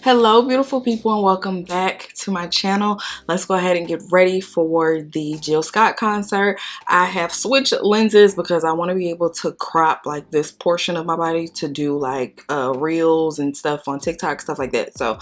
Hello beautiful people and welcome back to my channel. Let's go ahead and get ready for the Jill Scott concert. I have switched lenses because I want to be able to crop like this portion of my body to do like reels and stuff on TikTok, stuff like that. So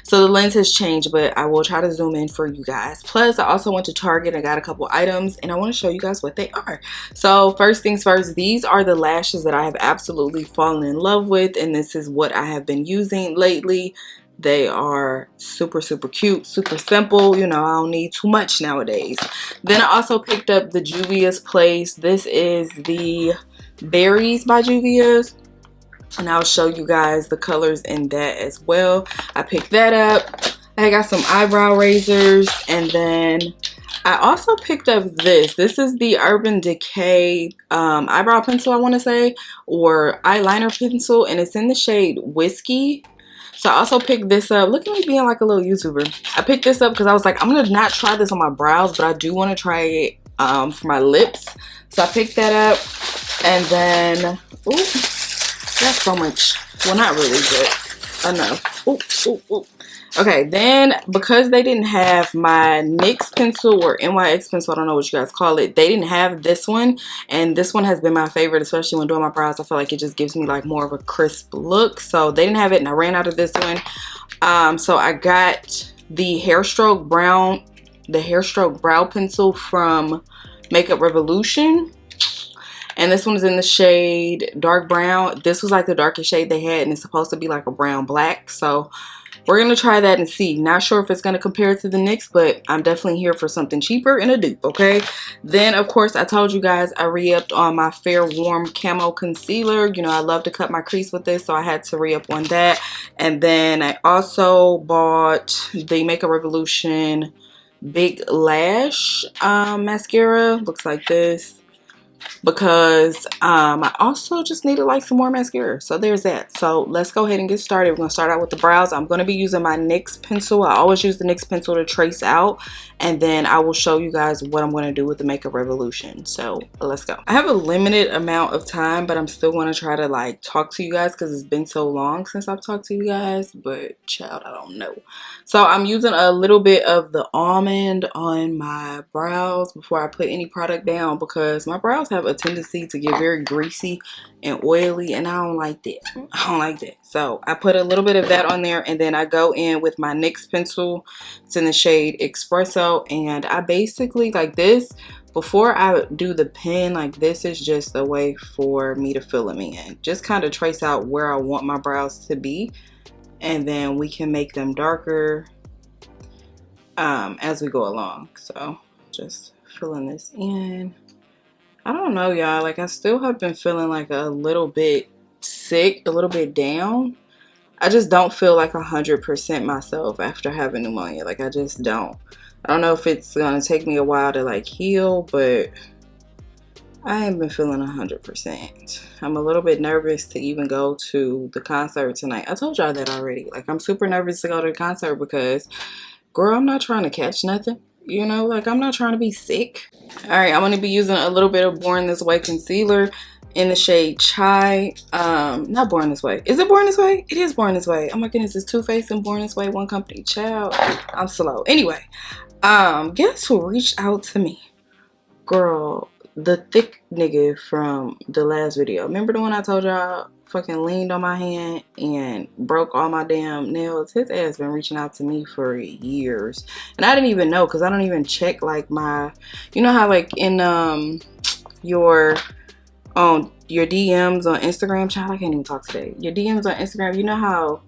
the lens has changed, but I will try to zoom in for you guys. Plus I also went to Target and got a couple items and I want to show you guys what they are. So first things first, these are the lashes that I have absolutely fallen in love with, and this is what I have been using lately. They are super cute, super simple. You know, I don't need too much nowadays. Then I also picked up the Juvias Place. This is the Berries by Juvia's, and I'll show you guys the colors in that as well. I picked that up. I got some eyebrow razors, and then I also picked up this. This is the Urban Decay eyebrow pencil, I want to say, or eyeliner pencil, and it's in the shade Whiskey. So I also picked this up. Look at me being like a little YouTuber. I picked this up because I was like, I'm going to not try this on my brows, but I do want to try it for my lips. So I picked that up. And then, ooh, that's so much. Well, not really, but enough. Ooh. Okay, then because they didn't have my NYX pencil or NYX pencil, I don't know what you guys call it, they didn't have this one, and this one has been my favorite, especially when doing my brows. I feel like it just gives me like more of a crisp look, so they didn't have it and I ran out of this one. So I got the Hairstroke brow pencil from Makeup Revolution, and this one is in the shade dark brown. This was like the darkest shade they had, and it's supposed to be like a brown black, so we're going to try that and see. Not sure if it's going to compare to the NYX, but I'm definitely here for something cheaper and a dupe, okay? Then, of course, I told you guys I re-upped on my Fair Warm Camo Concealer. You know, I love to cut my crease with this, so I had to re-up on that. And then I also bought the Makeup Revolution Big Lash mascara. Looks like this, because I also just needed like some more mascara. So there's that. So let's go ahead and get started. We're going to start out with the brows. I'm going to be using my NYX pencil. I always use the NYX pencil to trace out, and then I will show you guys what I'm going to do with the Makeup Revolution. So let's go. I have a limited amount of time, but I'm still going to try to like talk to you guys because it's been so long since I've talked to you guys, but child, I don't know. So I'm using a little bit of the Almond on my brows before I put any product down, because my brows have a tendency to get very greasy and oily, and I don't like that. I don't like that. So I put a little bit of that on there, and then I go in with my NYX pencil. It's in the shade Expresso, and I basically like this. Before I do the pen, like this is just a way for me to fill them in. Just kind of trace out where I want my brows to be, and then we can make them darker as we go along. So just filling this in. I don't know, y'all, like I still have been feeling like a little bit sick, a little bit down. I just don't feel like 100% myself after having pneumonia. Like I just don't. I don't know if it's gonna take me a while to like heal, but I ain't been feeling 100%. I'm a little bit nervous to even go to the concert tonight. I told y'all that already. Like I'm super nervous to go to the concert because, girl, I'm not trying to catch nothing. You know, like I'm not trying to be sick. All right, I'm going to be using a little bit of Born This Way concealer in the shade Chai. Not Born This Way. Is it Born This Way? It is Born This Way. Oh my goodness, it's Too Faced and Born This Way, one company. Child, I'm slow. Anyway, guess who reached out to me? Girl, the thick nigga from the last video. Remember the one I told y'all fucking leaned on my hand and broke all my damn nails? His ass been reaching out to me for years, and I didn't even know, because I don't even check like my, you know how like in your DMs on Instagram, child, I can't even talk today. Your DMs on Instagram, you know how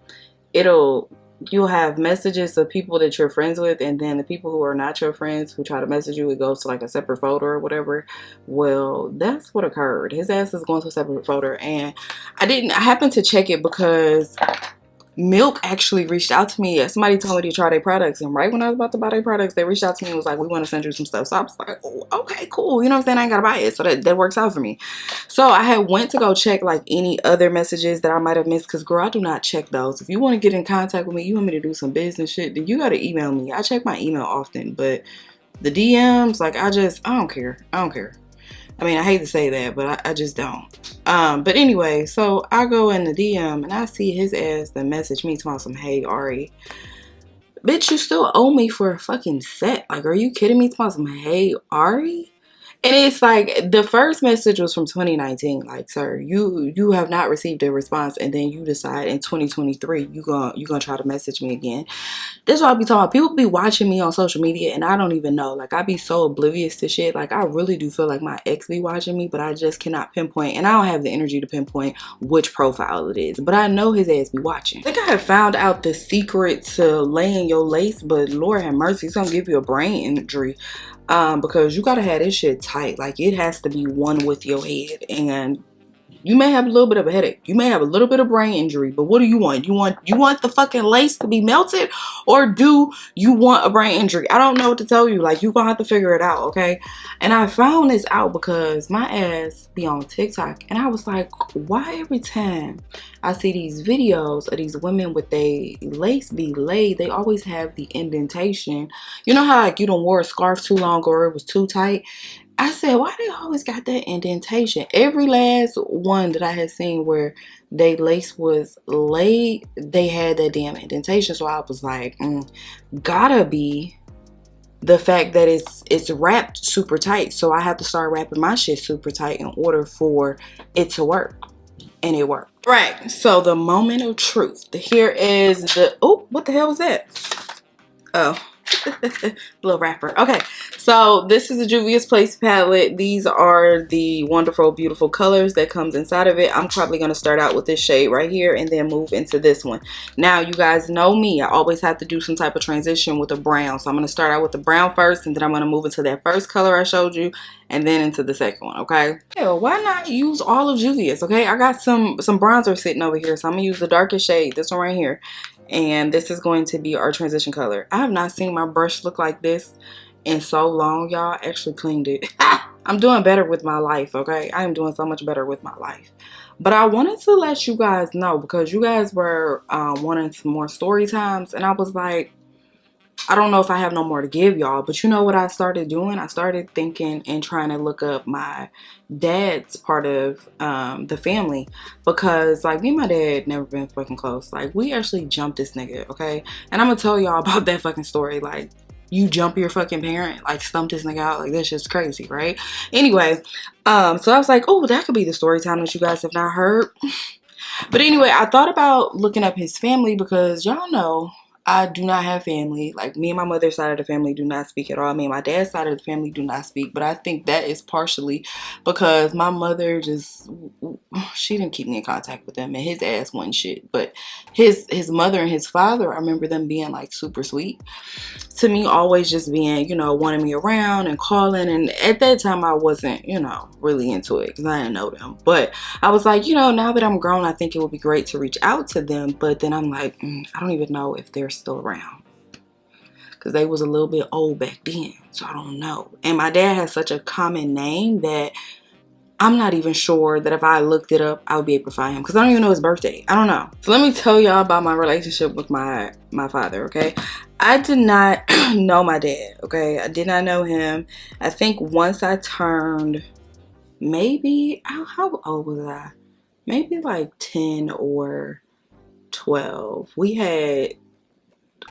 you'll have messages of people that you're friends with, and then the people who are not your friends who try to message you, it goes to like a separate folder or whatever. Well, that's what occurred. His ass is going to a separate folder, and I happened to check it because Milk actually reached out to me. Somebody told me to try their products, and right when I was about to buy their products, they reached out to me and was like, we want to send you some stuff. So I was like, oh, okay, cool. You know what I'm saying? I ain't gotta buy it, so that works out for me. So I had went to go check like any other messages that I might have missed, because girl, I do not check those. If you want to get in contact with me, you want me to do some business shit, then you gotta email me. I check my email often, but the DMs, like I don't care. I mean, I hate to say that, but I just don't. But anyway, so I go in the DM and I see his ass that message me talking some, hey, Ari, bitch, you still owe me for a fucking set. Like, are you kidding me? Talking some, hey, Ari? And it's like, the first message was from 2019. Like, sir, you have not received a response, and then you decide in 2023 you gonna try to message me again. This is what I be talking about. People be watching me on social media and I don't even know. Like, I be so oblivious to shit. Like, I really do feel like my ex be watching me, but I just cannot pinpoint. And I don't have the energy to pinpoint which profile it is. But I know his ass be watching. I think I have found out the secret to laying your lace, but Lord have mercy, it's gonna give you a brain injury. Because you gotta have this shit tight. Like, it has to be one with your head. And you may have a little bit of a headache. You may have a little bit of brain injury, but what do you want? You want the fucking lace to be melted, or do you want a brain injury? I don't know what to tell you. Like, you gonna have to figure it out, okay? And I found this out because my ass be on TikTok, and I was like, why every time I see these videos of these women with they lace be laid, they always have the indentation. You know how, like, you don't wore a scarf too long or it was too tight? I said, why they always got that indentation? Every last one that I had seen where they lace was laid, they had that damn indentation. So I was like, gotta be the fact that it's wrapped super tight. So I have to start wrapping my shit super tight in order for it to work. And it worked. Right, so the moment of truth. Here is the, oh, what the hell was that? Oh. Little wrapper. Okay, so this is the Juvias Place palette. These are the wonderful, beautiful colors that comes inside of it. I'm probably going to start out with this shade right here and then move into this one. Now, you guys know me. I always have to do some type of transition with a brown. So I'm going to start out with the brown first, and then I'm going to move into that first color I showed you, and then into the second one, okay? Hell, why not use all of Juvia's, okay? I got some bronzer sitting over here, so I'm going to use the darkest shade, this one right here. And this is going to be our transition color. I have not seen my brush look like this in so long, y'all. I actually cleaned it. I'm doing better with my life, okay? I am doing so much better with my life. But I wanted to let you guys know, because you guys were wanting some more story times, and I was like, I don't know if I have no more to give y'all, but you know what I started doing? I started thinking and trying to look up my dad's part of the family, because like me and my dad never been fucking close. Like, we actually jumped this nigga, okay? And I'm gonna tell y'all about that fucking story. Like, you jump your fucking parent, like stump this nigga out, like that's just crazy, right? Anyway, so I was like, oh, that could be the story time that you guys have not heard. But anyway, I thought about looking up his family, because y'all know I do not have family. Like, me and my mother's side of the family do not speak at all. Me and my dad's side of the family do not speak. But I think that is partially because my mother just, she didn't keep me in contact with them, and his ass wasn't shit. But his mother and his father, I remember them being like super sweet to me, always just being, you know, wanting me around and calling. And at that time I wasn't, you know, really into it because I didn't know them. But I was like, you know, now that I'm grown, I think it would be great to reach out to them. But then I'm like, I don't even know if they're still around, because they was a little bit old back then, so I don't know. And my dad has such a common name that I'm not even sure that if I looked it up, I would be able to find him, because I don't even know his birthday. I don't know. So let me tell y'all about my relationship with my father, okay? I did not know my dad, okay? I did not know him. I think once I turned, maybe, how old was I? Maybe like 10 or 12. We had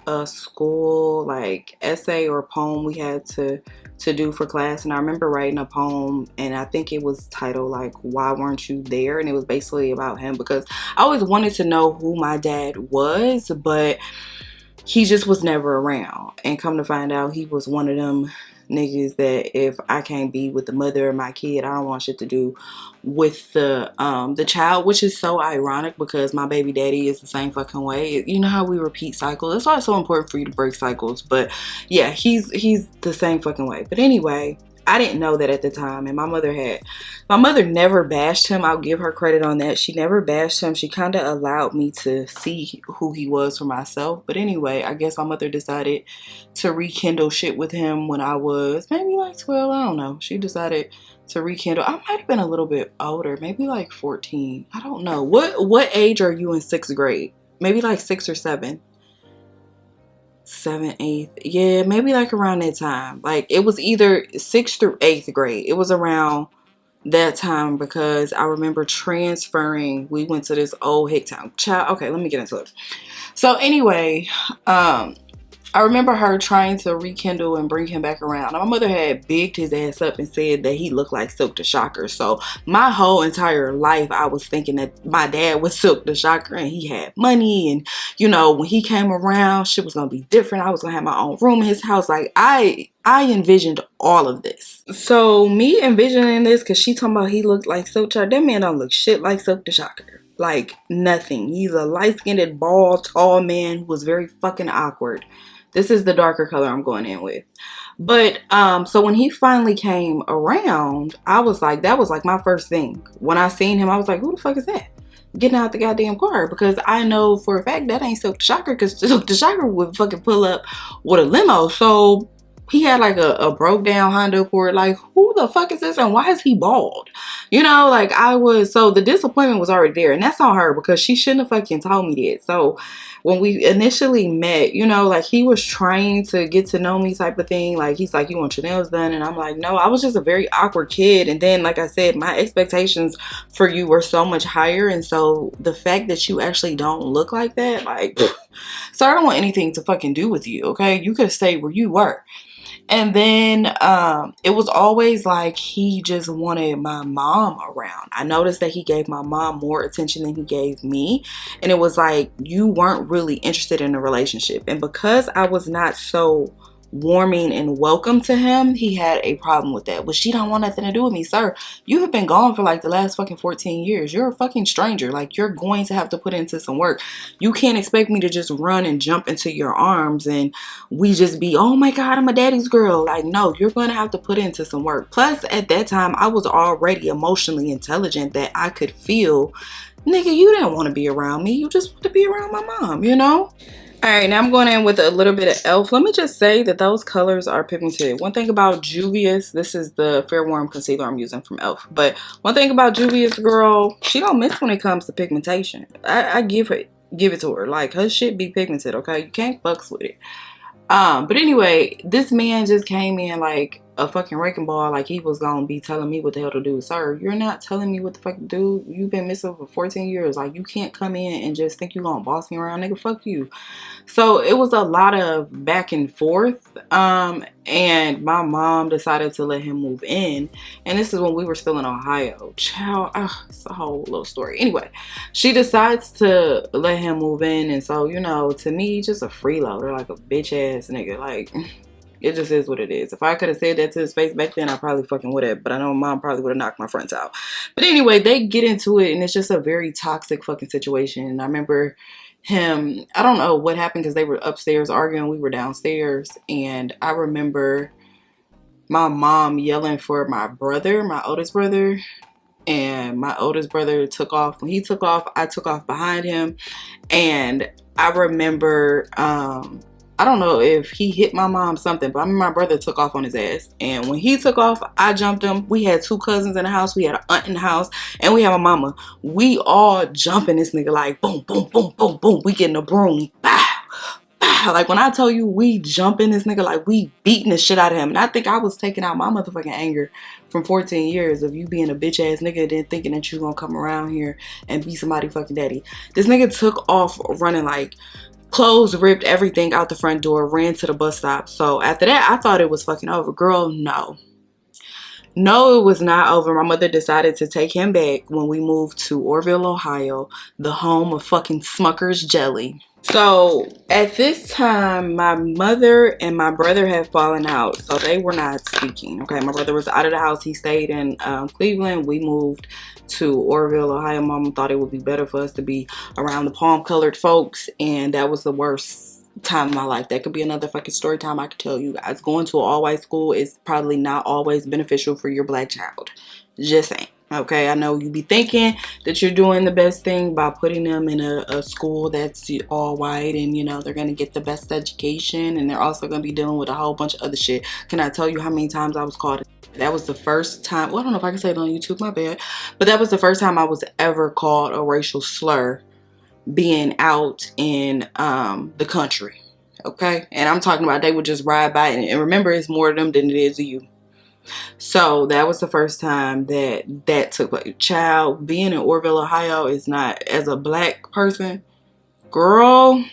a school like essay or poem we had to do for class, and I remember writing a poem, and I think it was titled like "Why Weren't You There?" and it was basically about him, because I always wanted to know who my dad was, but he just was never around. And come to find out, he was one of them niggas that if I can't be with the mother of my kid, I don't want shit to do with the child, which is so ironic because my baby daddy is the same fucking way. You know how we repeat cycles? That's why it's so important for you to break cycles. But yeah, he's the same fucking way. But anyway, I didn't know that at the time, and my mother never bashed him. I'll give her credit on that. She never bashed him. She kind of allowed me to see who he was for myself. But anyway, I guess my mother decided to rekindle shit with him when I was maybe like 12. I don't know. She decided to rekindle. I might have been a little bit older, maybe like 14. I don't know. What age are you in 6th grade? Maybe like 6 or 7. 7th, 8th, yeah, maybe like around that time. Like, it was either 6th through 8th grade. It was around that time because I remember transferring. We went to this old hick town. Child, okay, let me get into it. So anyway, I remember her trying to rekindle and bring him back around. My mother had bigged his ass up and said that he looked like Silk the Shocker. So my whole entire life, I was thinking that my dad was Silk the Shocker and he had money. And, you know, when he came around, shit was going to be different. I was going to have my own room in his house. Like, I envisioned all of this. So me envisioning this, because she talking about he looked like Silk Shocker. That man don't look shit like Silk the Shocker. Like, nothing. He's a light-skinned, bald, tall man who was very fucking awkward. This is the darker color I'm going in with. But, so when he finally came around, I was like, that was like my first thing. When I seen him, I was like, who the fuck is that? Getting out the goddamn car. Because I know for a fact that ain't Silk the Shocker. Because Silk the Shocker would fucking pull up with a limo. So he had like a broke down Honda Accord. Like, who the fuck is this and why is he bald? You know, like so the disappointment was already there. And that's on her because she shouldn't have fucking told me that. So when we initially met, you know, like he was trying to get to know me type of thing. Like he's like, you want your nails done? And I'm like, no, I was just a very awkward kid. And then, like I said, my expectations for you were so much higher. And so the fact that you actually don't look like that, like, so I don't want anything to fucking do with you, okay? You could have stayed where you were. And then it was always like he just wanted my mom around. I noticed that he gave my mom more attention than he gave me. And it was like you weren't really interested in a relationship. And because I was not so warming and welcome to him, he had a problem with that. Well, she don't want nothing to do with me. Sir, you have been gone for like the last fucking 14 years. You're a fucking stranger. Like, you're going to have to put into some work. You can't expect me to just run and jump into your arms and we just be, oh my God, I'm a daddy's girl. Like, no, you're going to have to put into some work. Plus, at that time, I was already emotionally intelligent that I could feel, nigga, you didn't want to be around me. You just want to be around my mom, you know? All right, now I'm going in with a little bit of e.l.f. Let me just say that those colors are pigmented. One thing about Juvia's, this is the Fair Warm Concealer I'm using from e.l.f. But one thing about Juvia's, girl, she don't miss when it comes to pigmentation. I give it to her. Like, her shit be pigmented, okay? You can't fucks with it. But anyway, this man just came in like a fucking wrecking ball, like he was gonna be telling me what the hell to do. Sir, you're not telling me what the fuck to do. You've been missing for 14 years. Like, you can't come in and just think you gonna boss me around, nigga. Fuck you. So it was a lot of back and forth. And my mom decided to let him move in. And this is when we were still in Ohio. Child, it's a whole little story. Anyway, she decides to let him move in. And so, you know, to me, just a freeloader, like a bitch ass nigga. Like, it just is what it is. If I could have said that to his face back then, I probably fucking would have. But I know mom probably would have knocked my fronts out. But anyway, they get into it. And it's just a very toxic fucking situation. And I remember him, I don't know what happened because they were upstairs arguing, we were downstairs, and I remember my mom yelling for my brother, my oldest brother, and my oldest brother took off. When he took off, I took off behind him, and I remember I don't know if he hit my mom something, but I mean, my brother took off on his ass. And when he took off, I jumped him. We had 2 cousins in the house. We had an aunt in the house. And we have a mama. We all jumping this nigga like boom, boom, boom, boom, boom. We getting a broom. Bow, bow. Like, when I tell you we jumping this nigga, like we beating the shit out of him. And I think I was taking out my motherfucking anger from 14 years of you being a bitch ass nigga and then thinking that you gonna come around here and be somebody fucking daddy. This nigga took off running like clothes, ripped everything out the front door, ran to the bus stop. So after that, I thought it was fucking over. Girl, no. No, it was not over. My mother decided to take him back when we moved to Orville, Ohio, the home of fucking Smucker's Jelly. So at this time, my mother and my brother had fallen out, so they were not speaking. Okay, my brother was out of the house. He stayed in Cleveland. We moved to Orville, Ohio. Mama thought it would be better for us to be around the palm-colored folks, and that was the worst time of my life. That could be another fucking story time I could tell you guys. Going to an all-white school is probably not always beneficial for your black child. Just saying. Okay, I know you be thinking that you're doing the best thing by putting them in a school that's all white and, you know, they're going to get the best education and they're also going to be dealing with a whole bunch of other shit. Can I tell you how many times I was called? That was the first time, well, I don't know if I can say it on YouTube, my bad, but that was the first time I was ever called a racial slur being out in the country. Okay, and I'm talking about they would just ride by, and remember, it's more of them than it is of you. So that was the first time that took place. Child, being in Orville, Ohio is not, as a black person, girl,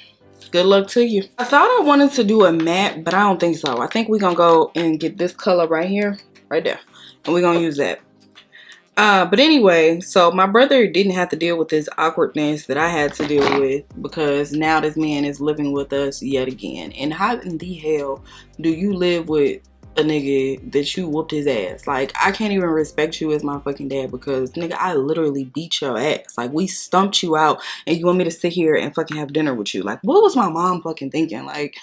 good luck to you. I thought I wanted to do a matte, but I don't think so. I think we're gonna go and get this color right here, right there, and we're gonna use that. But anyway, so my brother didn't have to deal with this awkwardness that I had to deal with, because now this man is living with us yet again. And how in the hell do you live with a nigga that you whooped his ass? Like, I can't even respect you as my fucking dad, because nigga, I literally beat your ass. Like, we stumped you out and you want me to sit here and fucking have dinner with you? Like, what was my mom fucking thinking? Like,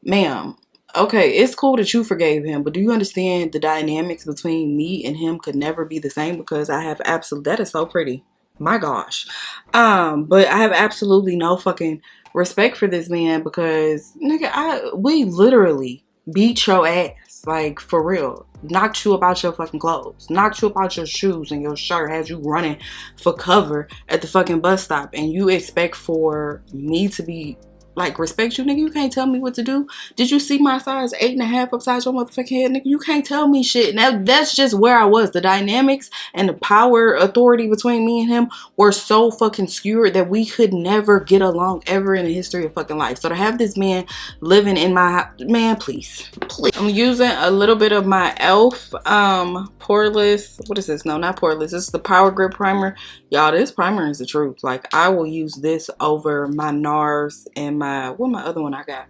ma'am, okay, it's cool that you forgave him, but do you understand the dynamics between me and him could never be the same? Because I have that is so pretty. My gosh. But I have absolutely no fucking respect for this man, because nigga, we literally beat your ass. Like, for real. Knocked you about your fucking clothes. Knocked you about your shoes and your shirt. Had you running for cover at the fucking bus stop. And you expect for me to be, like, respect you, nigga? You can't tell me what to do. Did you see my size 8.5 upside your motherfucking head, nigga? You can't tell me shit. Now, that's just where I was. The dynamics and the power authority between me and him were so fucking skewed that we could never get along ever in the history of fucking life. So to have this man living in my house, man, please. I'm using a little bit of my e.l.f. poreless, what is this? No, not poreless. This is the Power Grip Primer. Y'all, this primer is the truth. Like, I will use this over my NARS and what my other one I got?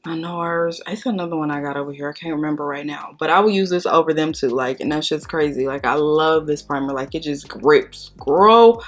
My NARS. It's another one I got over here. I can't remember right now. But I will use this over them too. Like, and that's just crazy. Like, I love this primer. Like, it just grips. Girl.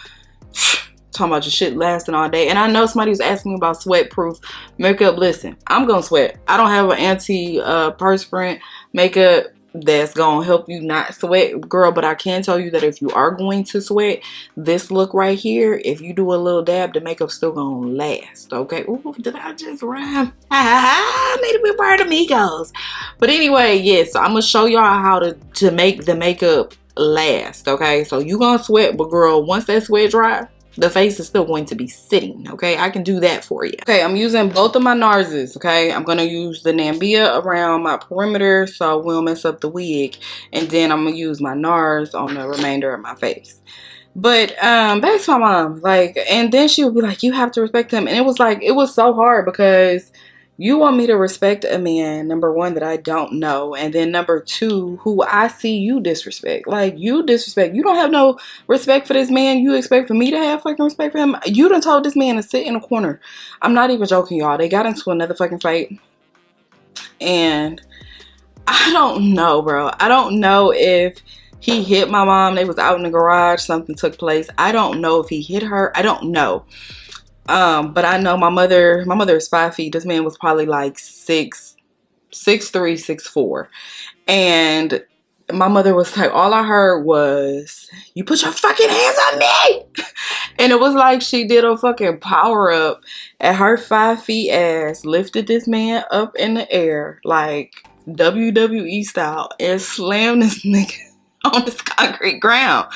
Talking about your shit lasting all day. And I know somebody was asking me about sweat proof makeup. Listen, I'm gonna sweat. I don't have an anti-perspirant makeup that's gonna help you not sweat, girl, but I can tell you that if you are going to sweat, this look right here, if you do a little dab, the makeup's still gonna last. Okay. Ooh, did I just rhyme? Need to be part of amigos. But anyway, yes, so I'm gonna show y'all how to make the makeup last. Okay, so you gonna sweat, but girl, once that sweat dry, the face is still going to be sitting. Okay, I can do that for you. Okay, I'm using both of my NARS's. Okay, I'm gonna use the Nambia around my perimeter so we don't mess up the wig, and then I'm gonna use my NARS on the remainder of my face. But back to my mom, like, and then she would be like, you have to respect him. And it was like, it was so hard, because you want me to respect a man, number one, that I don't know, and then number two, who I see you disrespect. Like, you disrespect. You don't have no respect for this man. You expect for me to have fucking respect for him? You done told this man to sit in a corner. I'm not even joking, y'all. They got into another fucking fight, and I don't know, bro. I don't know if he hit my mom. They was out in the garage. Something took place. I don't know if he hit her. I don't know. But I know my mother is 5 feet. This man was probably like 6'3", 6'4". And my mother was like, all I heard was, you put your fucking hands on me. And it was like she did a fucking power up, and her 5 feet ass lifted this man up in the air like WWE style and slammed this nigga on this concrete ground.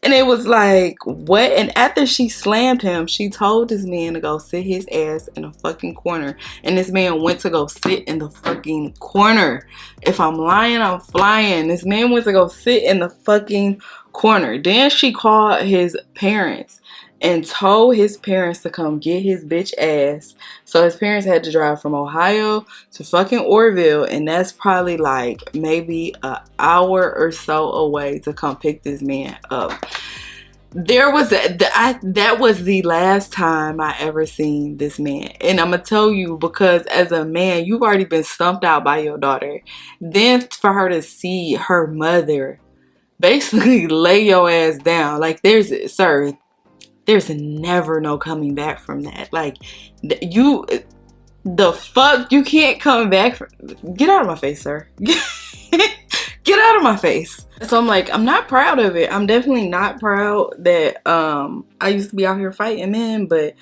And it was like, what? And after she slammed him, she told this man to go sit his ass in a fucking corner. And this man went to go sit in the fucking corner. If I'm lying, I'm flying. This man went to go sit in the fucking corner. Then she called his parents and told his parents to come get his bitch ass. So his parents had to drive from Ohio to fucking Orville, and that's probably like maybe an hour or so away to come pick this man up. That was the last time I ever seen this man. And I'm gonna tell you, because as a man, you've already been stumped out by your daughter. Then for her to see her mother basically lay your ass down, like, there's never no coming back from that. Like, the fuck, you can't come back get out of my face, sir. Get out of my face. So I'm like, I'm not proud of it. I'm definitely not proud that I used to be out here fighting men, but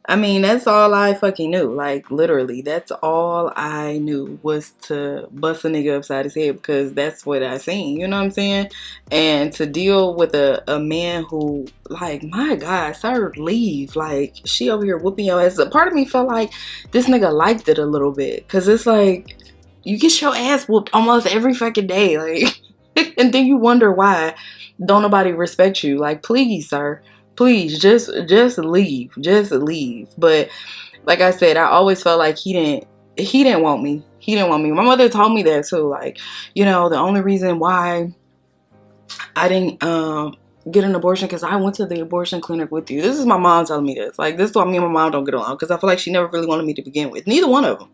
I mean, that's all I fucking knew. Like, literally, that's all I knew, was to bust a nigga upside his head, because that's what I seen, you know what I'm saying? And to deal with a man who, like, my God, sir, leave. Like, she over here whooping your ass. A part of me felt like this nigga liked it a little bit, because it's like, you get your ass whooped almost every fucking day. Like, And then you wonder why don't nobody respect you. Like, please, sir, please just leave. Just leave. But like I said, I always felt like he didn't want me. He didn't want me. My mother told me that too. Like, you know, the only reason why I didn't get an abortion because I went to the abortion clinic with you. This is my mom telling me this. Like, this is why me and my mom don't get along, because I feel like she never really wanted me to begin with. Neither one of them.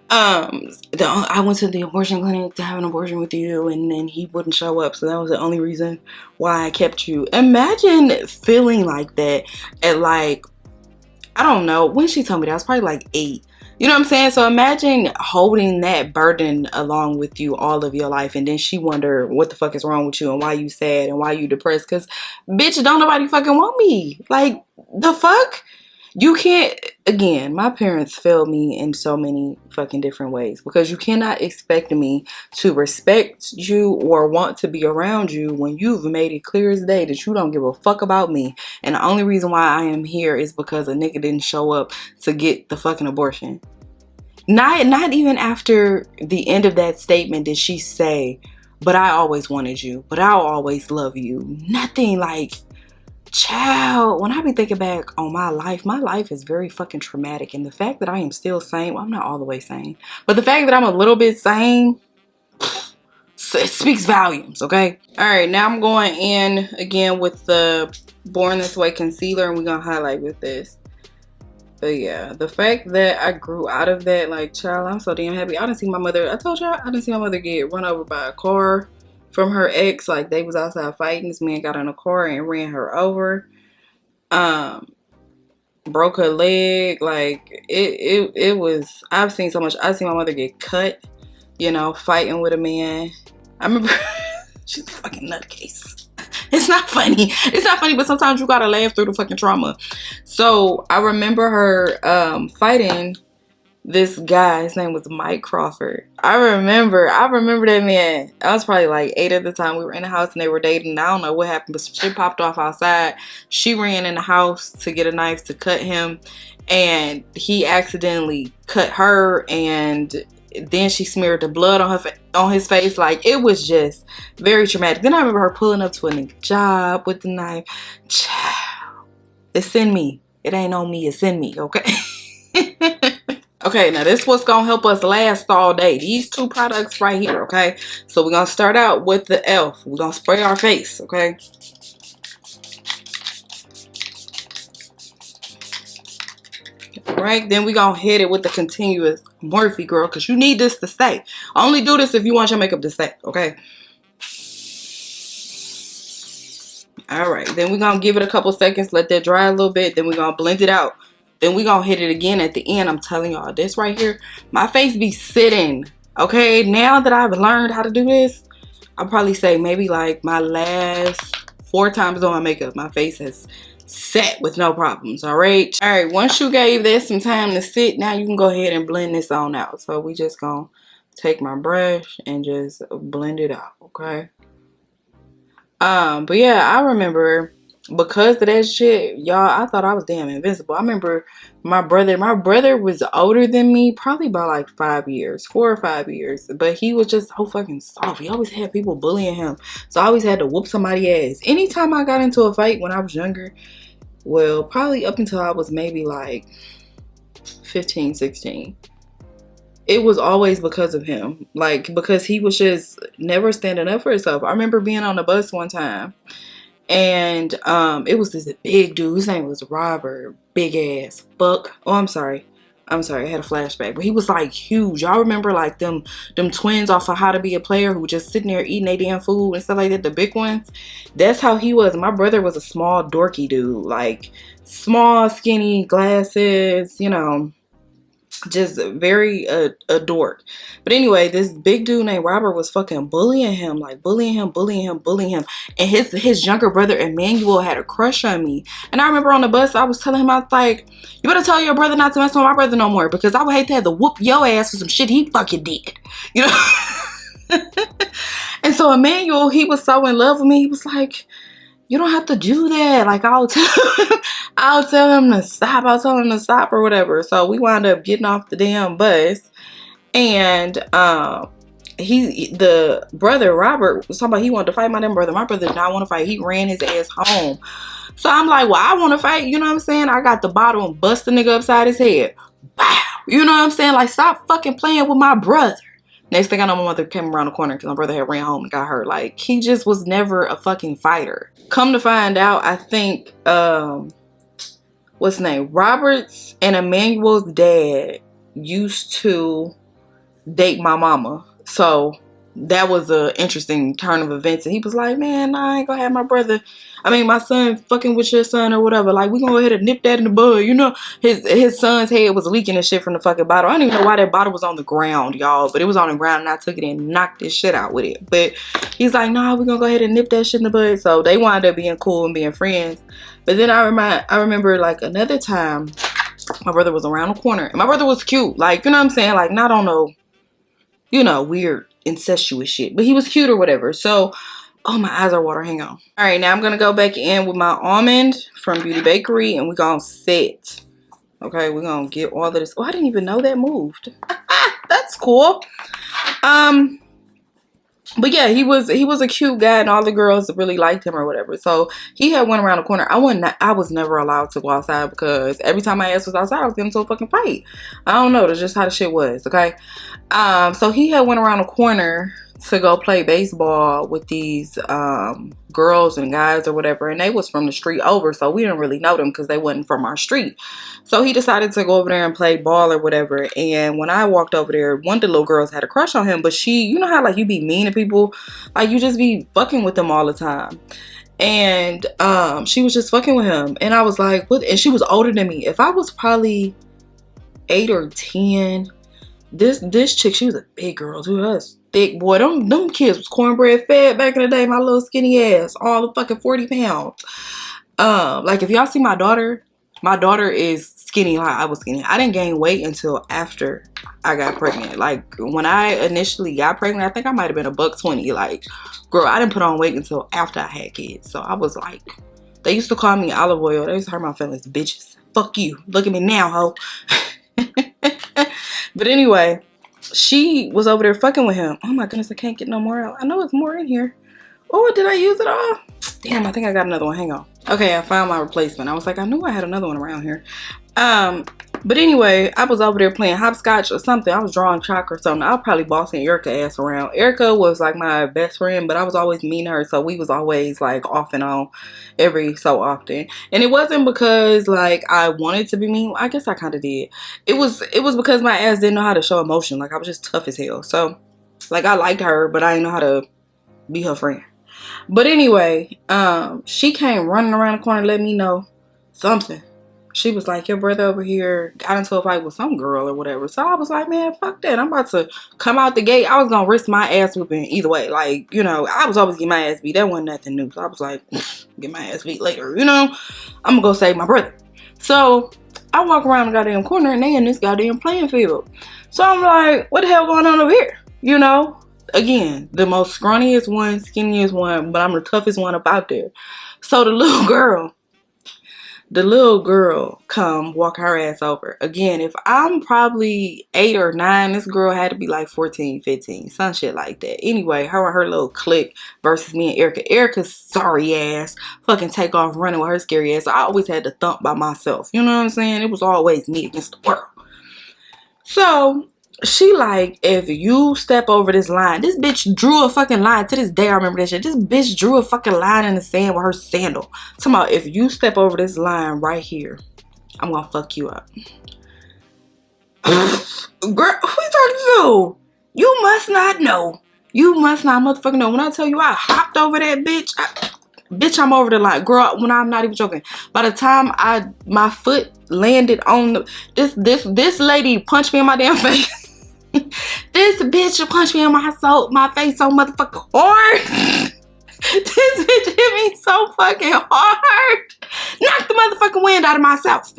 I went to the abortion clinic to have an abortion with you, and then he wouldn't show up, so that was the only reason why I kept you. Imagine feeling like that at, like, I don't know, when she told me that, I was probably like 8. You know what I'm saying? So imagine holding that burden along with you all of your life, and then she wonder what the fuck is wrong with you and why you sad and why you depressed. Because, bitch, don't nobody fucking want me. Like, the fuck? You can't, again, my parents failed me in so many fucking different ways, because you cannot expect me to respect you or want to be around you when you've made it clear as day that you don't give a fuck about me. And the only reason why I am here is because a nigga didn't show up to get the fucking abortion. Not even after the end of that statement did she say, but I always wanted you, but I'll always love you. Nothing. Like, child, when I be thinking back on my life is very fucking traumatic. And the fact that I am still sane, well, I'm not all the way sane, but the fact that I'm a little bit sane, it speaks volumes, okay? All right, now I'm going in again with the Born This Way concealer, and we're gonna highlight with this. But yeah, the fact that I grew out of that, like, child, I'm so damn happy. I didn't see my mother, I told y'all, I didn't see my mother get run over by a car from her ex. Like, they was outside fighting. This man got in a car and ran her over. Broke her leg. Like, it was, I've seen so much. I've seen my mother get cut, you know, fighting with a man. I remember, she's a fucking nutcase. It's not funny. It's not funny, but sometimes you gotta laugh through the fucking trauma. So I remember her fighting this guy. His name was Mike Crawford. I remember that man. I was probably like 8 at the time. We were in the house and they were dating. I don't know what happened, but some shit popped off outside. She ran in the house to get a knife to cut him, and he accidentally cut her, and then she smeared the blood on his face. Like, it was just very traumatic. Then I remember her pulling up to a nigga job with the knife. Child, it's in me. It ain't on me. It's in me. Okay. Okay, now this what's gonna help us last all day. These 2 products right here, okay? So we're gonna start out with the e.l.f. We're gonna spray our face, okay? Right, then we're gonna hit it with the continuous Morphe, girl, because you need this to stay. Only do this if you want your makeup to stay, okay? All right, then we're gonna give it a couple seconds, let that dry a little bit, then we're gonna blend it out. Then we gonna hit it again at the end. I'm telling y'all, this right here, my face be sitting. Okay, now that I've learned how to do this, I'll probably say maybe like my last 4 times on my makeup, my face has set with no problems. All right. All right, once you gave this some time to sit, now you can go ahead and blend this on out. So we just gonna take my brush and just blend it out, okay? But yeah, I remember, because of that shit, y'all, I thought I was damn invincible. I remember my brother was older than me, probably by like 5 years, 4 or 5 years. But he was just so fucking soft. He always had people bullying him. So I always had to whoop somebody's ass. Anytime I got into a fight when I was younger, well, probably up until I was maybe like 15, 16. It was always because of him. Like, because he was just never standing up for himself. I remember being on the bus one time, and it was this big dude. His name was Robert. Big ass fuck. Oh, I'm sorry. I had a flashback. But he was like huge. Y'all remember like them twins off of How to Be a Player who were just sitting there eating their damn food and stuff like that, the big ones? That's how he was. My brother was a small dorky dude. Like, small, skinny, glasses, you know, just very a dork. But anyway, this big dude named Robert was fucking bullying him, like bullying him. And his younger brother Emmanuel had a crush on me. And I remember on the bus, I was telling him, I was like, you better tell your brother not to mess with my brother no more, because I would hate to have to whoop your ass for some shit he fucking did, you know. And so Emmanuel, he was so in love with me. He was like, you don't have to do that. Like, I'll tell him to stop. I'll tell him to stop or whatever. So we wound up getting off the damn bus, and the brother Robert was talking about he wanted to fight my damn brother. My brother did not want to fight. He ran his ass home. So I'm like, well, I want to fight. You know what I'm saying? I got the bottle and bust the nigga upside his head. Wow. You know what I'm saying? Like, stop fucking playing with my brother. Next thing I know, my mother came around the corner because my brother had ran home and got hurt. Like, he just was never a fucking fighter. Come to find out, I think, what's his name? Robert's and Emmanuel's dad used to date my mama. So that was a interesting turn of events. And he was like, man, I ain't gonna have my son fucking with your son or whatever. Like, we gonna go ahead and nip that in the bud. You know, his son's head was leaking and shit from the fucking bottle. I don't even know why that bottle was on the ground, y'all. But it was on the ground and I took it and knocked this shit out with it. But he's like, nah, we gonna go ahead and nip that shit in the bud. So they wound up being cool and being friends. But then I remember like another time my brother was around the corner. And my brother was cute. Like, you know what I'm saying? Like, not on no, you know, weird incestuous shit. But he was cute or whatever. So, oh, my eyes are watering. Hang on. All right, now I'm going to go back in with my Almond from Beauty Bakerie. And we're going to set. Okay, we're going to get all of this. Oh, I didn't even know that moved. That's cool. But yeah, he was a cute guy and all the girls really liked him or whatever. So he had went around the corner. I was never allowed to go outside because every time my ass was outside, I was getting into a fucking fight. I don't know. That's just how the shit was, okay? So he had went around the corner to go play baseball with these girls and guys or whatever, and they was from the street over, so we didn't really know them because they wasn't from our street. So he decided to go over there and play ball or whatever. And when I walked over there, one of the little girls had a crush on him, but she, you know how like you be mean to people, like you just be fucking with them all the time. And she was just fucking with him, and I was like, what? And she was older than me. If I was probably 8 or 10, this chick, she was a big girl too. Us thick, boy. Them kids was cornbread fed back in the day. My little skinny ass, all the fucking 40 pounds. Like if y'all see my daughter is skinny like I was skinny. I didn't gain weight until after I got pregnant. Like when I initially got pregnant, I think I might have been $120. Like, girl, I didn't put on weight until after I had kids. So I was like, they used to call me olive oil. They used to hurt my feelings, bitches. Fuck you. Look at me now, ho. But anyway, she was over there fucking with him. Oh my goodness, I can't get no more out. I know it's more in here. Oh, did I use it all? Damn, I think I got another one. Hang on. Okay, I found my replacement. I was like, I knew I had another one around here. But anyway, I was over there playing hopscotch or something. I was drawing chalk or something. I was probably bossing Erica ass around. Erica was like my best friend, but I was always mean to her. So we was always like off and on every so often. And it wasn't because like I wanted to be mean. I guess I kind of did. It was because my ass didn't know how to show emotion. Like I was just tough as hell. So like I liked her, but I didn't know how to be her friend. But anyway, she came running around the corner to let me know something. She was like, your brother over here got into a fight with some girl or whatever. So I was like, man, fuck that. I'm about to come out the gate. I was going to risk my ass whooping either way. Like, you know, I was always getting my ass beat. That wasn't nothing new. So I was like, get my ass beat later. You know, I'm going to go save my brother. So I walk around the goddamn corner and they in this goddamn playing field. So I'm like, what the hell going on over here? You know, again, the most scrawniest one, skinniest one, but I'm the toughest one up out there. So the little girl come walk her ass over. Again, if I'm probably 8 or 9, this girl had to be like 14, 15, some shit like that. Anyway, her and her little clique versus me and Erica. Erica's sorry ass fucking take off running with her scary ass. So I always had to thump by myself. You know what I'm saying? It was always me against the world. So she like, if you step over this line, this bitch drew a fucking line. To this day, I remember that shit. This bitch drew a fucking line in the sand with her sandal. Talking about, if you step over this line right here, I'm gonna fuck you up. Girl, who you talking to? You must not know. You must not motherfucking know. When I tell you I hopped over that bitch, bitch, I'm over the line. Girl, when I'm not even joking. By the time my foot landed on this lady punched me in my damn face. This bitch punched me in my face so motherfucking hard. This bitch hit me so fucking hard. Knocked the motherfucking wind out of myself.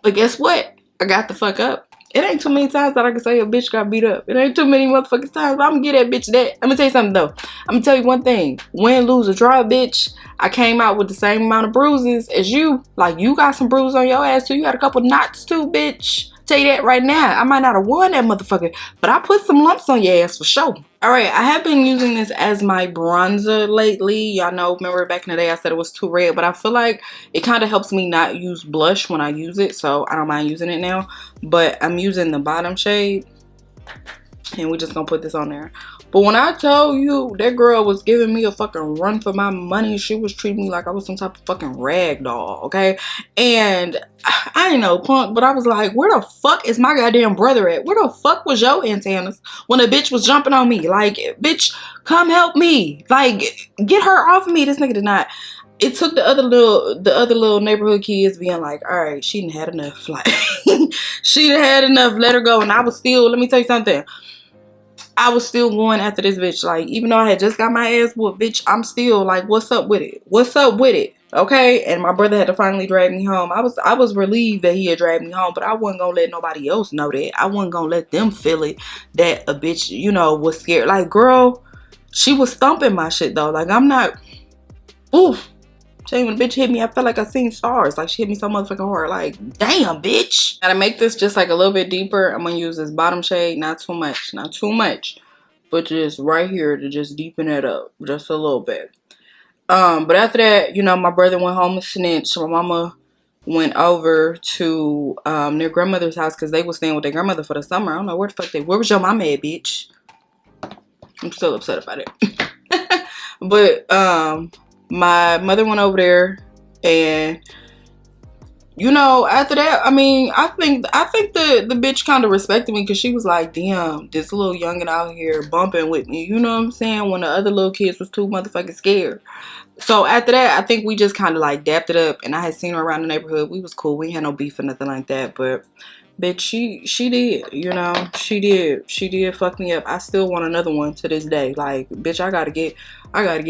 But guess what? I got the fuck up. It ain't too many times that I can say a bitch got beat up. It ain't too many motherfucking times, but I'm gonna get that bitch that. I'm gonna tell you something though. I'm gonna tell you one thing. Win, lose, or draw, bitch, I came out with the same amount of bruises as you. Like, you got some bruises on your ass too. You got a couple knots too, bitch. Tell you that right now. I might not have won that motherfucker, but I put some lumps on your ass for sure. Alright, I have been using this as my bronzer lately. Y'all know, remember back in the day I said it was too red, but I feel like it kind of helps me not use blush when I use it, so I don't mind using it now. But I'm using the bottom shade, and we're just gonna put this on there. But when I tell you that girl was giving me a fucking run for my money, she was treating me like I was some type of fucking rag doll, okay? And I ain't no punk, but I was like, where the fuck is my goddamn brother at? Where the fuck was your antennas when a bitch was jumping on me? Like, bitch, come help me. Like, get her off of me. This nigga did not. It took the other little neighborhood kids being like, all right, she done had enough. Like, she done had enough. Let her go. And I was still, let me tell you something. I was still going after this bitch. Like, even though I had just got my ass whooped, bitch, I'm still like, what's up with it? What's up with it? Okay? And my brother had to finally drag me home. I was relieved that he had dragged me home, but I wasn't gonna let nobody else know that. I wasn't gonna let them feel it that a bitch, you know, was scared. Like, girl, she was thumping my shit though. Like, I'm not, oof. When the bitch hit me, I felt like I seen stars. Like, she hit me so motherfucking hard. Like, damn, bitch. Gotta make this just like a little bit deeper. I'm gonna use this bottom shade. Not too much. Not too much. But just right here to just deepen it up. Just a little bit. But after that, you know, my brother went home and snitched. My mama went over to their grandmother's house because they was staying with their grandmother for the summer. I don't know where the fuck where was your mama at, bitch? I'm still upset about it. But, my mother went over there, and you know, after that, I mean, I think the bitch kind of respected me because she was like, damn, this little youngin' out here bumping with me. You know what I'm saying? When the other little kids was too motherfucking scared. So after that, I think we just kind of like dapped it up, and I had seen her around the neighborhood. We was cool. We had no beef or nothing like that, but bitch, she did, you know, she did fuck me up. I still want another one to this day. Like, bitch, I gotta get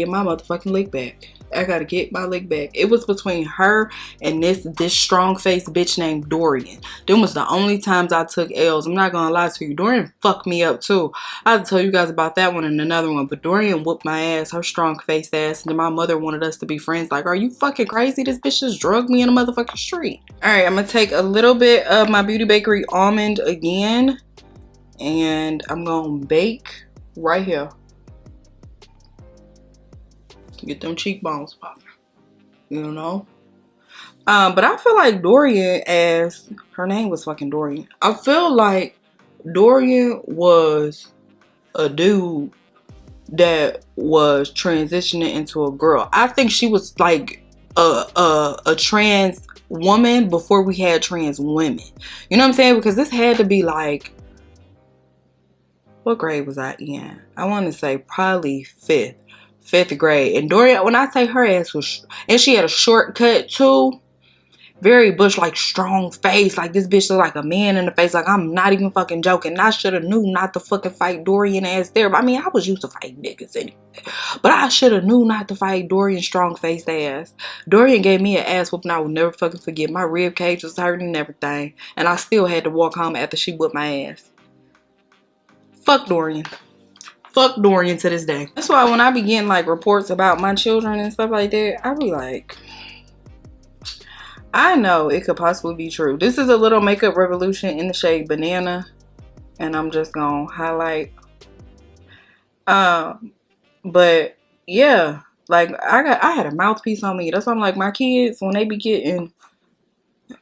my motherfucking lick back. I gotta get my lick back. It was between her and this strong faced bitch named Dorian. Them was the only times I took L's. I'm not gonna lie to you. Dorian fucked me up too. I have to tell you guys about that one and another one. But Dorian whooped my ass, her strong faced ass, and then my mother wanted us to be friends. Like, are you fucking crazy? This bitch just drugged me in a motherfucking street. Alright, I'm gonna take a little bit of my Beauty Bakerie Almond again, and I'm gonna bake right here. Get them cheekbones popping, you know. But I feel like Dorian, as her name was fucking Dorian, I feel like Dorian was a dude that was transitioning into a girl. I think she was like a trans woman before we had trans women. You know what I'm saying? Because this had to be like, what grade was I in? I want to say probably fifth grade. And Dorian, when I say her ass was, and she had a short cut too, very bush, like strong face. Like, this bitch looked like a man in the face. Like, I'm not even fucking joking. I should have knew not to fucking fight Dorian ass there. I mean, I was used to fighting niggas anyway, but I should have knew not to fight Dorian strong face ass. Dorian gave me an ass whooping I will never fucking forget. My rib cage was hurting and everything, and I still had to walk home after she whooped my ass. Fuck Dorian. Fuck Dorian to this day. That's why when I be getting like reports about my children and stuff like that, I be like, I know it could possibly be true. This is a little Makeup Revolution in the shade Banana, and I'm just gonna highlight. But yeah, like I had a mouthpiece on me. That's why I'm like, my kids, when they be getting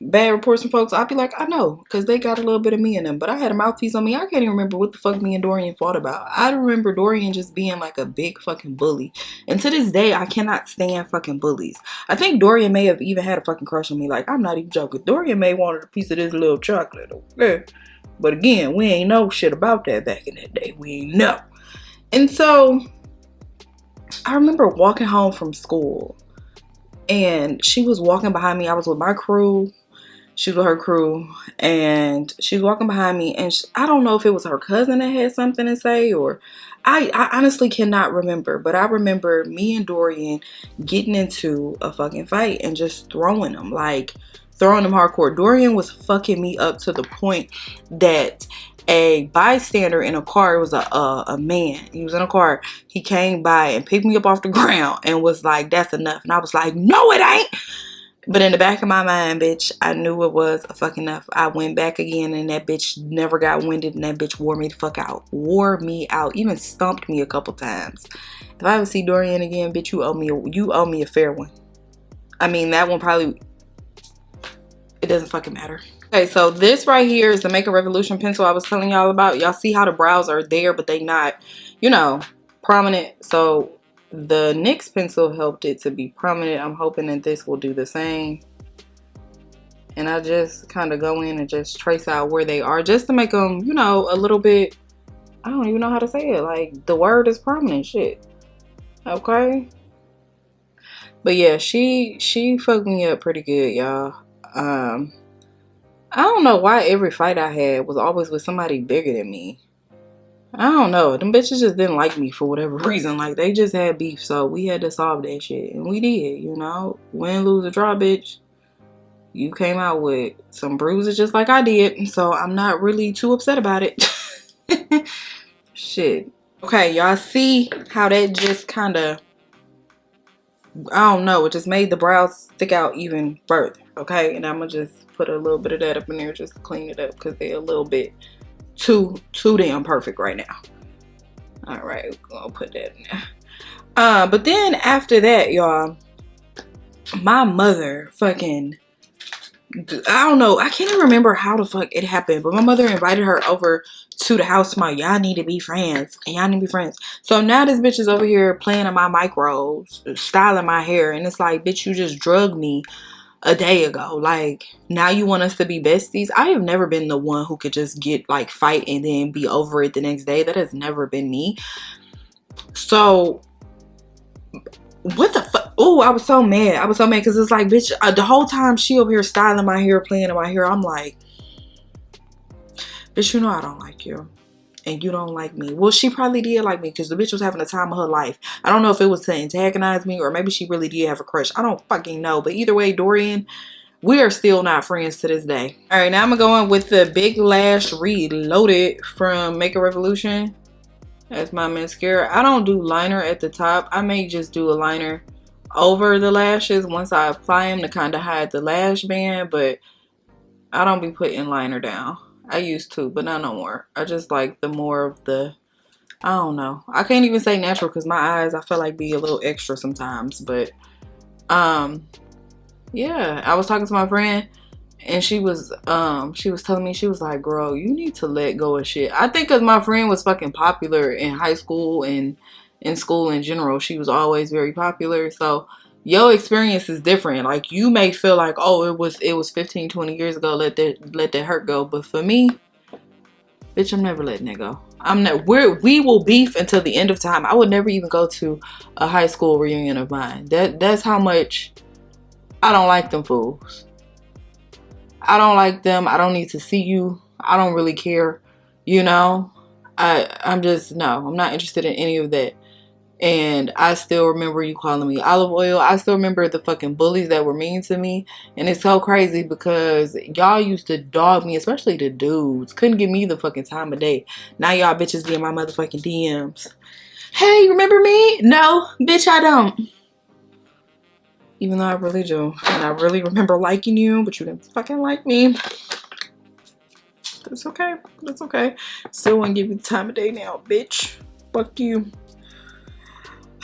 bad reports from folks, I'll be like, I know, because they got a little bit of me in them. But I had a mouthpiece on me. I can't even remember what the fuck me and Dorian fought about. I remember Dorian just being like a big fucking bully. And to this day, I cannot stand fucking bullies. I think Dorian may have even had a fucking crush on me. Like, I'm not even joking. Dorian may wanted a piece of this little chocolate, okay? But again, we ain't know shit about that back in that day. We ain't know. And so, I remember walking home from school, and she was walking behind me. I was with my crew. She was with her crew, and she was walking behind me, and I don't know if it was her cousin that had something to say, or I honestly cannot remember, but I remember me and Dorian getting into a fucking fight and just throwing them, like throwing them hardcore. Dorian was fucking me up to the point that a bystander in a car, it was a man, he was in a car, he came by and picked me up off the ground and was like, that's enough. And I was like, no it ain't. But in the back of my mind, bitch, I knew it was a fuck enough. I went back again and that bitch never got winded and that bitch wore me the fuck out. Wore me out. Even stumped me a couple times. If I ever see Dorian again, bitch, you owe me a fair one. I mean, that one probably, it doesn't fucking matter. Okay, so this right here is the Make a Revolution pencil I was telling y'all about. Y'all see how the brows are there, but they not, you know, prominent. So the NYX pencil helped it to be prominent. I'm hoping that this will do the same. And I just kind of go in and just trace out where they are just to make them, you know, a little bit, I don't even know how to say it. Like, the word is prominent, shit. Okay? But yeah, she fucked me up pretty good, y'all. I don't know why every fight I had was always with somebody bigger than me. I don't know. Them bitches just didn't like me for whatever reason. Like, they just had beef, so we had to solve that shit. And we did, you know. Win, lose, or draw, bitch. You came out with some bruises just like I did. So I'm not really too upset about it. Shit. Okay, y'all see how that just kind of, I don't know, it just made the brows stick out even further. Okay, and I'm going to just put a little bit of that up in there just to clean it up because they're a little bit too damn perfect right now. All right, I'll put that in there. But then after that, y'all, my mother fucking, I don't know, I can't even remember how the fuck it happened, but my mother invited her over to the house. Y'all need to be friends, and y'all need to be friends. So now this bitch is over here playing in my micros, styling my hair, and it's like, bitch, you just drugged me a day ago. Like, now you want us to be besties? I have never been the one who could just get, like, fight and then be over it the next day. That has never been me. So what the fuck? Oh, I was so mad. I was so mad because it's like, bitch, the whole time she over here styling my hair, playing in my hair, I'm like, bitch, you know I don't like you. And you don't like me. Well, she probably did like me because the bitch was having the time of her life. I don't know if it was to antagonize me or maybe she really did have a crush. I don't fucking know. But either way, Dorian, we are still not friends to this day. All right, now I'm going to go in with the Big Lash Reloaded from Make a Revolution. That's my mascara. I don't do liner at the top. I may just do a liner over the lashes once I apply them to kind of hide the lash band, but I don't be putting liner down. I used to, but not no more. I just like the more of the, I don't know. I can't even say natural because my eyes, I feel like, be a little extra sometimes, but yeah, I was talking to my friend and she was telling me, she was like, girl, you need to let go of shit. I think because my friend was fucking popular in high school and in school in general. She was always very popular. So your experience is different. Like, you may feel like, oh, it was 15, 20 years ago. Let that hurt go. But for me, bitch, I'm never letting it go. We will beef until the end of time. I would never even go to a high school reunion of mine. That's how much I don't like them fools. I don't like them. I don't need to see you. I don't really care. You know, I'm just, no, I'm not interested in any of that. And I still remember you calling me olive oil. I still remember the fucking bullies that were mean to me. And it's so crazy because y'all used to dog me, especially the dudes. Couldn't give me the fucking time of day. Now y'all bitches be in my motherfucking DMs. Hey, remember me? No, bitch, I don't. Even though I really do. And I really remember liking you, but you didn't fucking like me. That's okay. That's okay. Still won't give you the time of day now, bitch. Fuck you.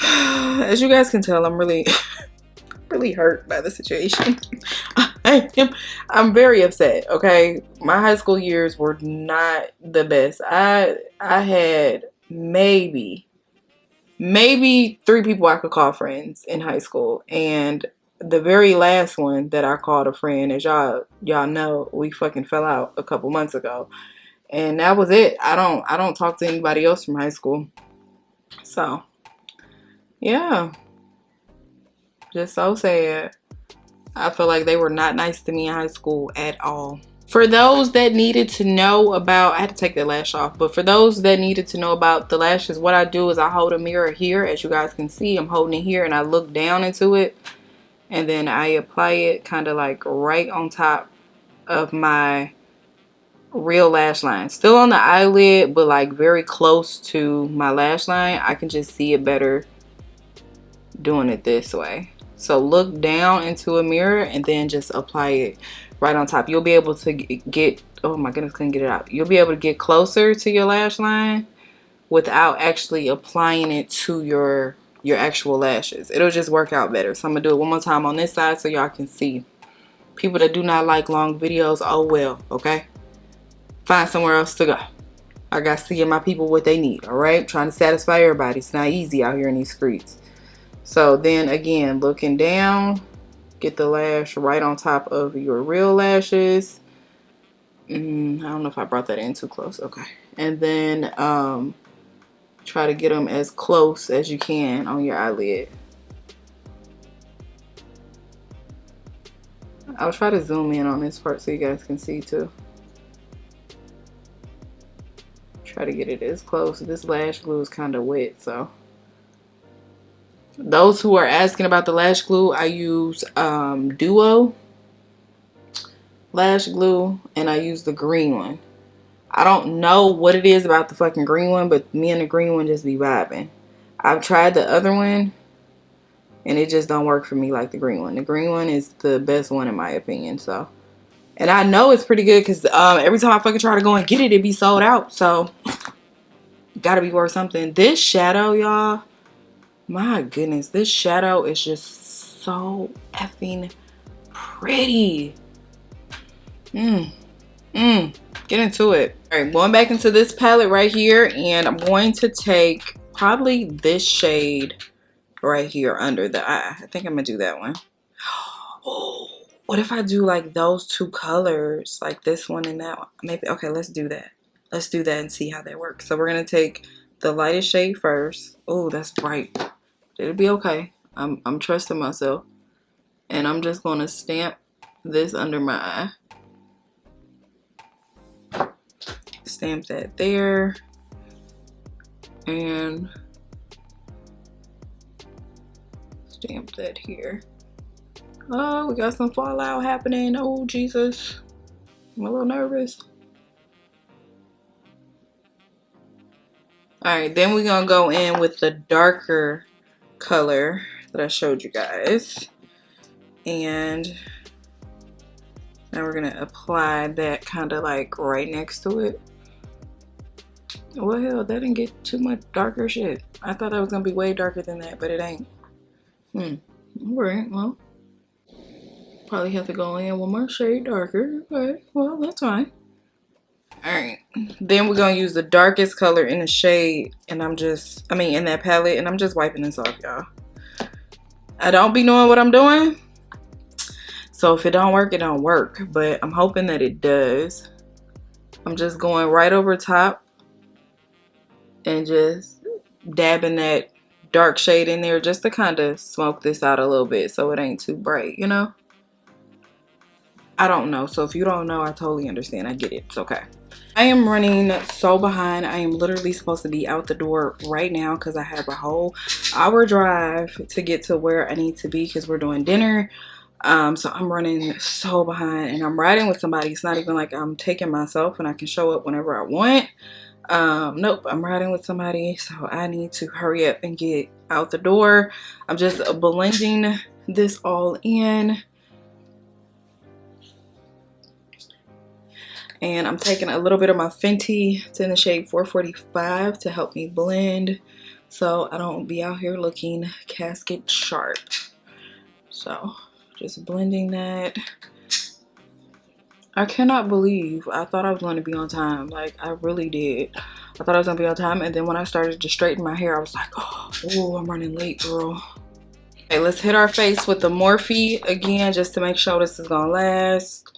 As you guys can tell, I'm really hurt by the situation. I'm very upset. Okay, my high school years were not the best. I had maybe 3 people I could call friends in high school, and the very last one that I called a friend, as y'all know, we fucking fell out a couple months ago, and that was it. I don't talk to anybody else from high school. So yeah, just so sad. I feel like they were not nice to me in high school at all. For those that needed to know about, I had to take that lash off, but for those that needed to know about the lashes, what I do is I hold a mirror here. As you guys can see, I'm holding it here and I look down into it. And then I apply it kind of like right on top of my real lash line. Still on the eyelid, but like very close to my lash line. I can just see it better doing it this way. So look down into a mirror and then just apply it right on top. You'll be able to get, oh my goodness, couldn't get it out. You'll be able to get closer to your lash line without actually applying it to your actual lashes. It'll just work out better. So I'm gonna do it one more time on this side so y'all can see. People that do not like long videos, oh well, okay? Find somewhere else to go. I got to give my people what they need, all right? Trying to satisfy everybody. It's not easy out here in these streets. So then again, looking down, get the lash right on top of your real lashes. I don't know if I brought that in too close. Okay. And then try to get them as close as you can on your eyelid. I'll try to zoom in on this part so you guys can see too. Try to get it as close. This lash glue is kind of wet, so. Those who are asking about the lash glue, I use Duo lash glue, and I use the green one. I don't know what it is about the fucking green one, but me and the green one just be vibing. I've tried the other one, and it just don't work for me like the green one. The green one is the best one in my opinion, so. And I know it's pretty good because every time I fucking try to go and get it, it be sold out. So, gotta be worth something. This shadow, y'all, my goodness, this shadow is just so effing pretty. Get into it. All right, going back into this palette right here, and I'm going to take probably this shade right here under the eye. I think I'm gonna do that one. Oh, what if I do like those two colors, like this one and that one? Maybe. Okay, let's do that. Let's do that and see how that works. So we're gonna take the lightest shade first. Oh, that's bright. It'll be okay. I'm trusting myself, and I'm just gonna stamp this under my eye. Stamp that there, and stamp that here. Oh, we got some fallout happening. Oh, Jesus. I'm a little nervous. Alright, then we're going to go in with the darker color that I showed you guys. And now we're going to apply that kind of like right next to it. Well, hell, that didn't get too much darker shit. I thought that was going to be way darker than that, but it ain't. Alright, well. Probably have to go in one more shade darker. Okay, well, that's fine. Alright, then we're gonna use the darkest color in the shade, and in that palette, and I'm just wiping this off, y'all. I don't be knowing what I'm doing, so if it don't work, it don't work, but I'm hoping that it does. I'm just going right over top and just dabbing that dark shade in there just to kind of smoke this out a little bit so it ain't too bright, you know? I don't know, so if you don't know, I totally understand. I get it. It's okay. I am running so behind. I am literally supposed to be out the door right now because I have a whole hour drive to get to where I need to be because we're doing dinner. So I'm running so behind, and I'm riding with somebody. It's not even like I'm taking myself and I can show up whenever I want. Nope, I'm riding with somebody, so I need to hurry up and get out the door. I'm just blending this all in. And I'm taking a little bit of my Fenty. It's in the shade 445 to help me blend so I don't be out here looking casket sharp. So just blending that. I cannot believe I thought I was going to be on time. Like, I really did. I thought I was going to be on time, and then when I started to straighten my hair, I was like, oh, I'm running late, girl. Okay, let's hit our face with the Morphe again just to make sure this is going to last.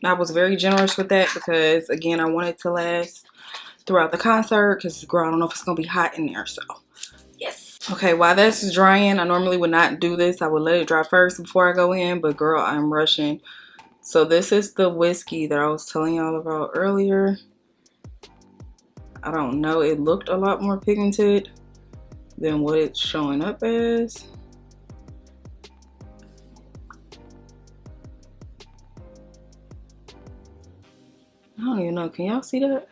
I was very generous with that because, again, I want it to last throughout the concert because, girl, I don't know if it's going to be hot in there, so yes. Okay, while that's drying, I normally would not do this. I would let it dry first before I go in, but, girl, I'm rushing. So this is the whiskey that I was telling y'all about earlier. I don't know. It looked a lot more pigmented than what it's showing up as. I don't even know. Can y'all see that?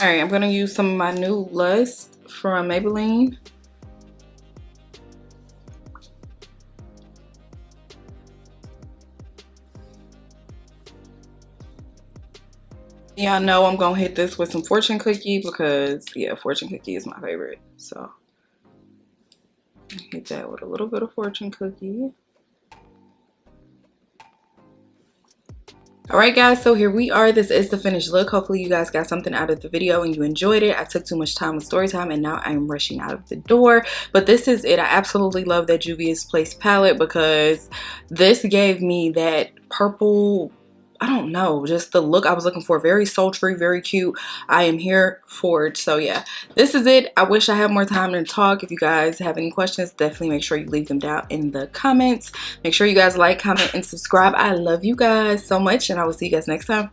All right, I'm gonna use some of my new Lust from Maybelline. Y'all know I'm gonna hit this with some fortune cookie because yeah, fortune cookie is my favorite. So hit that with a little bit of fortune cookie. Alright guys, so here we are. This is the finished look. Hopefully you guys got something out of the video and you enjoyed it. I took too much time with story time and now I'm rushing out of the door. But this is it. I absolutely love that Juvia's Place palette because this gave me that purple, I don't know, just the look I was looking for. Very sultry, very cute. I am here for it. So yeah, this is it. I wish I had more time to talk. If you guys have any questions, definitely make sure you leave them down in the comments. Make sure you guys like, comment, and subscribe. I love you guys so much, and I will see you guys next time.